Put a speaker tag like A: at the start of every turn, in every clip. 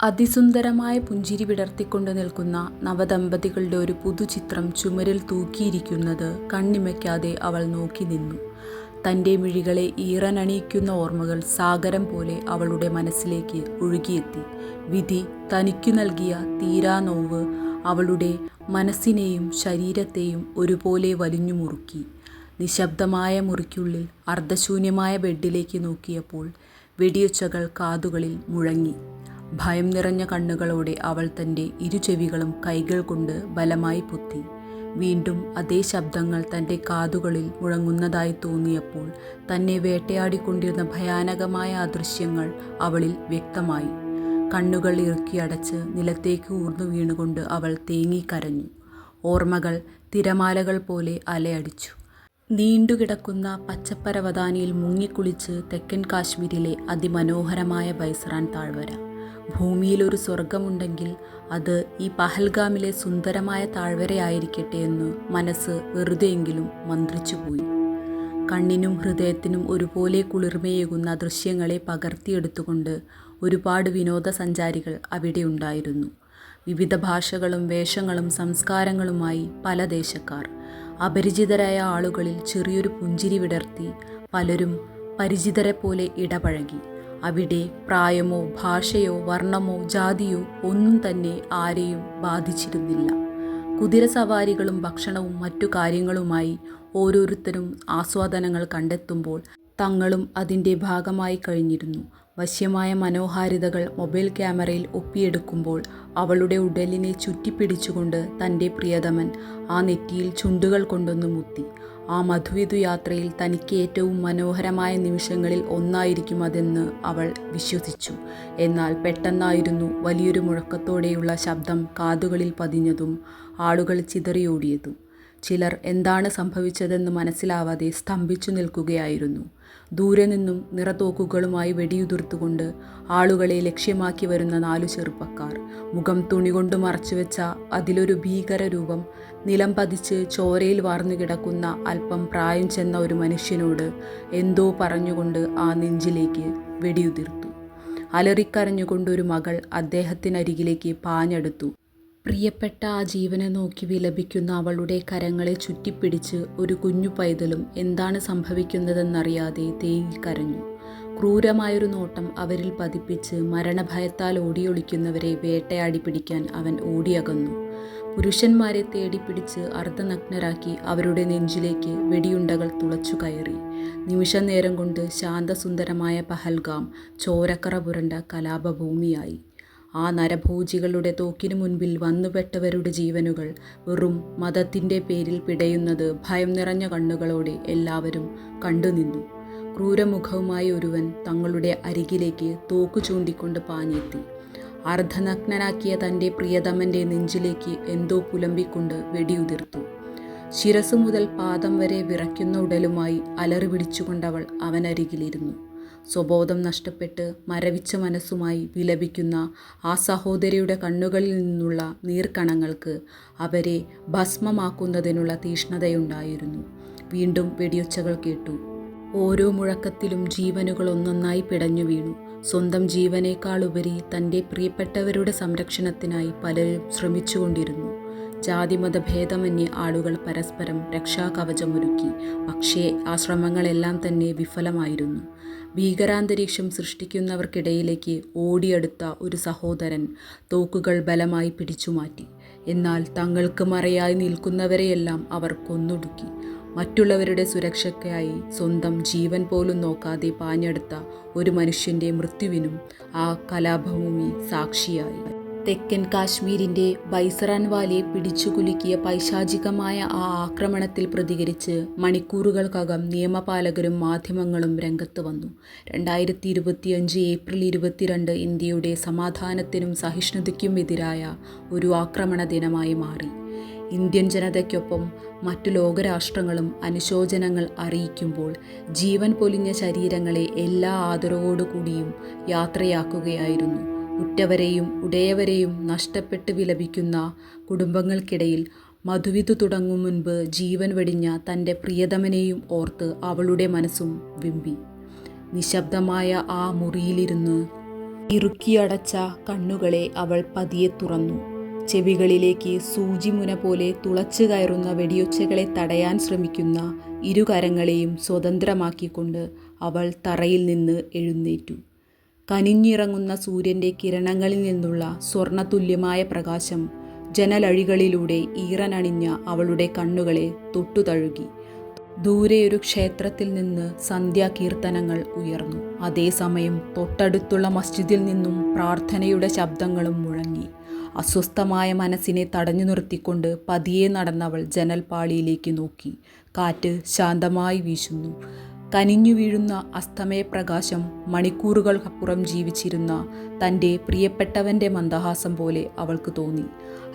A: അതിസുന്ദരമായ പുഞ്ചിരി വിടർത്തിക്കൊണ്ട് നിൽക്കുന്ന നവദമ്പതികളുടെ ഒരു പുതുചിത്രം ചുമരിൽ തൂക്കിയിരിക്കുന്നത് കണ്ണിമയ്ക്കാതെ അവൾ നോക്കി നിന്നു. തൻ്റെ മിഴികളെ ഈറനണിയിക്കുന്ന ഓർമ്മകൾ സാഗരം പോലെ അവളുടെ മനസ്സിലേക്ക് ഒഴുകിയെത്തി. വിധി തനിക്കു നൽകിയ തീരാനോവ് അവളുടെ മനസ്സിനെയും ശരീരത്തെയും ഒരുപോലെ വലിഞ്ഞു മുറുക്കി. നിശബ്ദമായ മുറിക്കുള്ളിൽ അർദ്ധശൂന്യമായ ബെഡിലേക്ക് നോക്കിയപ്പോൾ വെടിയൊച്ചകൾ കാതുകളിൽ മുഴങ്ങി. ഭയം നിറഞ്ഞ കണ്ണുകളോടെ അവൾ തൻ്റെ ഇരുചെവികളും കൈകൾ കൊണ്ട് ബലമായി പൊത്തി. വീണ്ടും അതേ ശബ്ദങ്ങൾ തൻ്റെ കാതുകളിൽ മുഴങ്ങുന്നതായി തോന്നിയപ്പോൾ തന്നെ വേട്ടയാടിക്കൊണ്ടിരുന്ന ഭയാനകമായ ആ ദൃശ്യങ്ങൾ അവളിൽ വ്യക്തമായി. കണ്ണുകൾ ഇറുക്കിയടച്ച് നിലത്തേക്ക് ഊർന്നു വീണുകൊണ്ട് അവൾ തേങ്ങിക്കരഞ്ഞു. ഓർമ്മകൾ തിരമാലകൾ പോലെ അലയടിച്ചു. നീണ്ടുകിടക്കുന്ന പച്ചപ്പരവതാനിയിൽ മുങ്ങിക്കുളിച്ച് തെക്കൻ കാശ്മീരിലെ അതിമനോഹരമായ ബൈസറാൻ താഴ്വര. ഭൂമിയിലൊരു സ്വർഗമുണ്ടെങ്കിൽ അത് ഈ പഹൽഗാമിലെ സുന്ദരമായ താഴ്വരയായിരിക്കട്ടെ എന്ന് മനസ്സ് വെറുതെയെങ്കിലും മന്ത്രിച്ചുപോയി. കണ്ണിനും ഹൃദയത്തിനും ഒരുപോലെ കുളിർമയേകുന്ന ദൃശ്യങ്ങളെ പകർത്തിയെടുത്തുകൊണ്ട് ഒരുപാട് വിനോദസഞ്ചാരികൾ അവിടെ ഉണ്ടായിരുന്നു. വിവിധ ഭാഷകളും വേഷങ്ങളും സംസ്കാരങ്ങളുമായി പല ദേശക്കാർ. അപരിചിതരായ ആളുകളിൽ ചെറിയൊരു പുഞ്ചിരി വിടർത്തി പലരും പരിചിതരെ പോലെ ഇടപഴകി. അവിടെ പ്രായമോ ഭാഷയോ വർണ്ണമോ ജാതിയോ ഒന്നും തന്നെ ആരെയും ബാധിച്ചിരുന്നില്ല. കുതിരസവാരികളും ഭക്ഷണവും മറ്റു കാര്യങ്ങളുമായി ഓരോരുത്തരും ആസ്വാദനങ്ങൾ കണ്ടെത്തുമ്പോൾ തങ്ങളും അതിൻ്റെ ഭാഗമായി കഴിഞ്ഞിരുന്നു. വശ്യമായ മനോഹാരിതകൾ മൊബൈൽ ക്യാമറയിൽ ഒപ്പിയെടുക്കുമ്പോൾ അവളുടെ ഉടലിനെ ചുറ്റിപ്പിടിച്ചുകൊണ്ട് തൻ്റെ പ്രിയതമൻ ആ നെറ്റിയിൽ ചുണ്ടുകൾ കൊണ്ടൊന്ന് മുത്തി. ആ മധുവിധു യാത്രയിൽ തനിക്ക് ഏറ്റവും മനോഹരമായ നിമിഷങ്ങളിൽ ഒന്നായിരിക്കും അതെന്ന് അവൾ വിശ്വസിച്ചു. എന്നാൽ പെട്ടെന്നായിരുന്നു വലിയൊരു മുഴക്കത്തോടെയുള്ള ശബ്ദം കാതുകളിൽ പതിഞ്ഞതും ആളുകൾ ചിതറിയോടിയതും. ചിലർ എന്താണ് സംഭവിച്ചതെന്ന് മനസ്സിലാവാതെ സ്തംഭിച്ചു നിൽക്കുകയായിരുന്നു. ദൂരെ നിന്നും നിറത്തോക്കുകളുമായി വെടിയുതിർത്തുകൊണ്ട് ആളുകളെ ലക്ഷ്യമാക്കി വരുന്ന 4 ചെറുപ്പക്കാർ. മുഖം തുണികൊണ്ട് മറച്ചുവെച്ച അതിലൊരു ഭീകരരൂപം നിലം പതിച്ച് ചോരയിൽ വാർന്നു കിടക്കുന്ന അല്പം പ്രായം ചെന്ന ഒരു മനുഷ്യനോട് എന്തോ പറഞ്ഞുകൊണ്ട് ആ നെഞ്ചിലേക്ക് വെടിയുതിർത്തു. അലറിക്കരഞ്ഞുകൊണ്ടൊരു മകൾ അദ്ദേഹത്തിനരികിലേക്ക് പാഞ്ഞെടുത്തു. പ്രിയപ്പെട്ട ആ ജീവനെ നോക്കി വിലപിക്കുന്ന അവളുടെ കരങ്ങളെ ചുറ്റിപ്പിടിച്ച് ഒരു കുഞ്ഞു പൈതലും എന്താണ് സംഭവിക്കുന്നതെന്നറിയാതെ തേങ്ങിക്കരഞ്ഞു. ക്രൂരമായൊരു നോട്ടം അവരിൽ പതിപ്പിച്ച് മരണഭയത്താൽ ഓടിയൊളിക്കുന്നവരെ വേട്ടയാടി പിടിക്കാൻ അവൻ ഓടിയകന്നു. പുരുഷന്മാരെ തേടിപ്പിടിച്ച് അർദ്ധനഗ്നരാക്കി അവരുടെ നെഞ്ചിലേക്ക് വെടിയുണ്ടകൾ തുളച്ചു കയറി. നിമിഷനേരം കൊണ്ട് ശാന്തസുന്ദരമായ പഹൽഗാം ചോരക്കറ പുരണ്ട കലാപഭൂമിയായി. ആ നരഭോജികളുടെ തോക്കിനു മുൻപിൽ വന്നുപെട്ടവരുടെ ജീവനുകൾ വെറും മതത്തിൻ്റെ പേരിൽ പിടയുന്നത് ഭയം നിറഞ്ഞ കണ്ണുകളോടെ എല്ലാവരും കണ്ടുനിന്നു. ക്രൂരമുഖവുമായി ഒരുവൻ തങ്ങളുടെ അരികിലേക്ക് തോക്കു ചൂണ്ടിക്കൊണ്ട് പാഞ്ഞെത്തി. അർദ്ധനഗ്നനാക്കിയ തൻ്റെ പ്രിയതമൻ്റെ നെഞ്ചിലേക്ക് എന്തോ പുലമ്പിക്കൊണ്ട് വെടിയുതിർത്തു. ശിരസ് മുതൽ പാദം വരെ വിറയ്ക്കുന്ന ഉടലുമായി അലറി പിടിച്ചുകൊണ്ടവൾ അവനരികിലിരുന്നു. സ്വബോധം നഷ്ടപ്പെട്ട് മരവിച്ച മനസ്സുമായി വിലപിക്കുന്ന ആ സഹോദരിയുടെ കണ്ണുകളിൽ നിന്നുള്ള നീർക്കണങ്ങൾക്ക് അവരെ ഭസ്മമാക്കുന്നതിനുള്ള തീഷ്ണതയുണ്ടായിരുന്നു. വീണ്ടും വെടിയൊച്ചകൾ കേട്ടു. ഓരോ മുഴക്കത്തിലും ജീവനുകൾ ഒന്നൊന്നായി പിടഞ്ഞു വീണു. സ്വന്തം ജീവനേക്കാളുപരി തൻ്റെ പ്രിയപ്പെട്ടവരുടെ സംരക്ഷണത്തിനായി പലരും ശ്രമിച്ചുകൊണ്ടിരുന്നു. ജാതിമത ഭേദമന്യേ ആളുകൾ പരസ്പരം രക്ഷാകവചമൊരുക്കി. പക്ഷേ ആ ശ്രമങ്ങളെല്ലാം തന്നെ വിഫലമായിരുന്നു. ഭീകരാന്തരീക്ഷം സൃഷ്ടിക്കുന്നവർക്കിടയിലേക്ക് ഓടിയെടുത്ത ഒരു സഹോദരൻ തോക്കുകൾ ബലമായി പിടിച്ചുമാറ്റി. എന്നാൽ തങ്ങൾക്ക് മറയായി നിൽക്കുന്നവരെയെല്ലാം അവർ കൊന്നൊടുക്കി. മറ്റുള്ളവരുടെ സുരക്ഷയ്ക്കായി സ്വന്തം ജീവൻ പോലും നോക്കാതെ പാഞ്ഞെടുത്ത ഒരു മനുഷ്യൻ്റെ മൃത്യുവിനും ആ കലാപഭൂമി സാക്ഷിയായി. തെക്കൻ കാശ്മീരിൻ്റെ ബൈസറാൻ വാലിയെ പിടിച്ചുകുലുക്കിയ പൈശാചികമായ ആ ആക്രമണത്തിൽ പ്രതികരിച്ച് മണിക്കൂറുകൾക്കകം നിയമപാലകരും മാധ്യമങ്ങളും രംഗത്ത് വന്നു. 2025 ഏപ്രിൽ 22 ഇന്ത്യയുടെ സമാധാനത്തിനും സഹിഷ്ണുതയ്ക്കും എതിരായ ഒരു ആക്രമണ ദിനമായി മാറി. ഇന്ത്യൻ ജനതയ്ക്കൊപ്പം മറ്റു ലോകരാഷ്ട്രങ്ങളും അനുശോചനങ്ങൾ അറിയിക്കുമ്പോൾ ജീവൻ പൊലിഞ്ഞ ശരീരങ്ങളെ എല്ലാ ആദരവോടുകൂടിയും യാത്രയാക്കുകയായിരുന്നു. ഉറ്റവരെയും ഉടയവരെയും നഷ്ടപ്പെട്ട് വിലപിക്കുന്ന കുടുംബങ്ങൾക്കിടയിൽ മധുവിധു തുടങ്ങും മുൻപ് ജീവൻ വെടിഞ്ഞ തൻ്റെ പ്രിയതമനെയും ഓർത്ത് അവളുടെ മനസ്സും വിമ്പി. നിശബ്ദമായ ആ മുറിയിലിരുന്ന് ഇറുക്കിയടച്ച കണ്ണുകളെ അവൾ പതിയെ തുറന്നു. ചെവികളിലേക്ക് സൂചിമുന പോലെ തുളച്ചു കയറുന്ന വെടിയൊച്ചകളെ തടയാൻ ശ്രമിക്കുന്ന ഇരുകരങ്ങളെയും സ്വതന്ത്രമാക്കിക്കൊണ്ട് അവൾ തറയിൽ നിന്ന് എഴുന്നേറ്റു. കനിഞ്ഞിറങ്ങുന്ന സൂര്യൻ്റെ കിരണങ്ങളിൽ നിന്നുള്ള സ്വർണതുല്യമായ പ്രകാശം ജനലഴികളിലൂടെ ഈറനണിഞ്ഞ അവളുടെ കണ്ണുകളെ തൊട്ടുതഴുകി. ദൂരെയൊരു ക്ഷേത്രത്തിൽ നിന്ന് സന്ധ്യാകീർത്തനങ്ങൾ ഉയർന്നു. അതേസമയം തൊട്ടടുത്തുള്ള മസ്ജിദിൽ നിന്നും പ്രാർത്ഥനയുടെ ശബ്ദങ്ങളും മുഴങ്ങി. അസ്വസ്ഥമായ മനസ്സിനെ തടഞ്ഞു നിർത്തിക്കൊണ്ട് പതിയെ നടന്നവൾ ജനൽപ്പാളിയിലേക്ക് നോക്കി. കാറ്റ് ശാന്തമായി വീശുന്നു. കനിഞ്ഞു വീഴുന്ന അസ്തമയപ്രകാശം മണിക്കൂറുകൾക്കപ്പുറം ജീവിച്ചിരുന്ന തൻ്റെ പ്രിയപ്പെട്ടവൻ്റെ മന്ദഹാസം പോലെ അവൾക്ക് തോന്നി.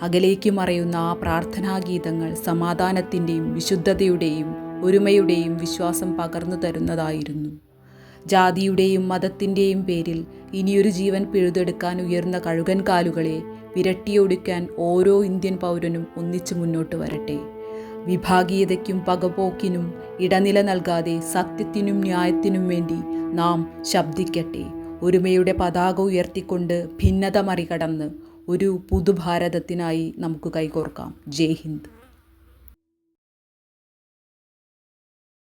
A: അകലേക്ക് മറയുന്ന ആ പ്രാർത്ഥനാഗീതങ്ങൾ സമാധാനത്തിൻ്റെയും വിശുദ്ധതയുടെയും ഒരുമയുടെയും വിശ്വാസം പകർന്നു തരുന്നതായിരുന്നു. ജാതിയുടെയും മതത്തിൻ്റെയും പേരിൽ ഇനിയൊരു ജീവൻ പിഴുതെടുക്കാൻ ഉയർന്ന കഴുകൻ കാലുകളെ വിരട്ടിയൊടുക്കാൻ ഓരോ ഇന്ത്യൻ പൗരനും ഒന്നിച്ചു മുന്നോട്ട് വരട്ടെ. വിഭാഗീയതയ്ക്കും പകപോക്കിനും ഇടനില നൽകാതെ സത്യത്തിനും ന്യായത്തിനും വേണ്ടി നാം ശബ്ദിക്കട്ടെ. ഒരുമയുടെ പതാക ഉയർത്തിക്കൊണ്ട് ഭിന്നത മറികടന്ന് ഒരു പുതുഭാരതത്തിനായി നമുക്ക് കൈകോർക്കാം. ജയ് ഹിന്ദ്.